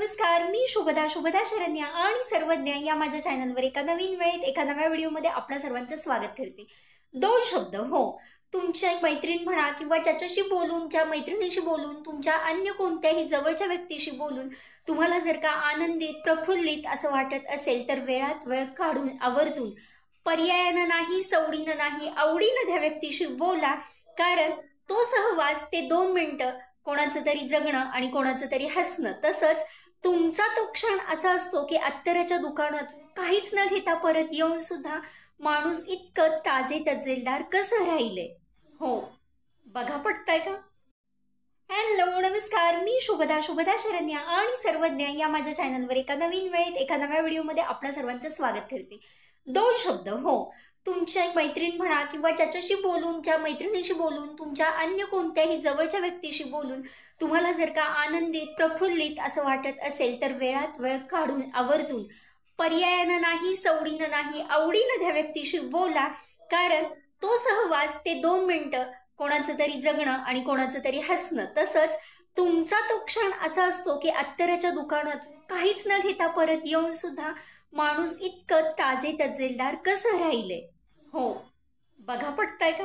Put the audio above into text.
नमस्कार, मी शुभदा शरण्या आणि सर्वज्ञ या माझ्या चॅनलवर एका नवीन वेळेत एका नव्या व्हिडिओमध्ये आपल्या सर्वांचं स्वागत करते। दोन शब्द तुमच्या मैत्रीण म्हणा किंवा ज्याच्याशी बोलून, ज्या मैत्रिणीशी बोलून, तुमच्या अन्य कोणत्याही जवळच्या व्यक्तीशी बोलून तुम्हाला जर का आनंदित, प्रफुल्लित असं वाटत असेल तर वेळात वेळ काढून आवर्जून पर्यायानं नाही, सवडीनं नाही, आवडीनं त्या व्यक्तीशी बोला। कारण तो सहवास, ते 2 मिनिटं कोणाचं तरी जगणं आणि कोणाचं तरी हसणं, तसंच तुमचा तो क्षण असा असतो की अत्तराच्या दुकानातून काहीच न घेता परत येऊन सुद्धा माणूस इतकं ताजे तजेलदार कसं राहिले। बघा पटतंय का? हॅलो नमस्कार, मी शुभदा शरण्या आणि सर्वज्ञ या माझ्या चॅनलवर एका नवीन वेळेत एका नव्या व्हिडिओमध्ये आपल्या सर्वांचं स्वागत करते। दोन शब्द तुमच्या मैत्रीण म्हणा किंवा ज्याच्याशी बोलून, ज्या मैत्रिणीशी बोलून, तुमच्या अन्य कोणत्याही जवळच्या व्यक्तीशी बोलून तुम्हाला जर का आनंदित, प्रफुल्लित असं वाटत असेल तर वेळात वेळ काढून आवर्जून पर्यायानं नाही, सवडीनं नाही, आवडीनं त्या व्यक्तीशी बोला। कारण तो सहवास, ते 2 मिनिटं कोणाचं तरी जगणं आणि कोणाचं तरी हसणं, तसंच तुमचा तो क्षण असा असतो की अत्तराच्या दुकानातून काहीच न घेता परत येऊन सुद्धा माणूस इतकं ताजे तजेलदार कसं राहिले। बघा पटतंय का?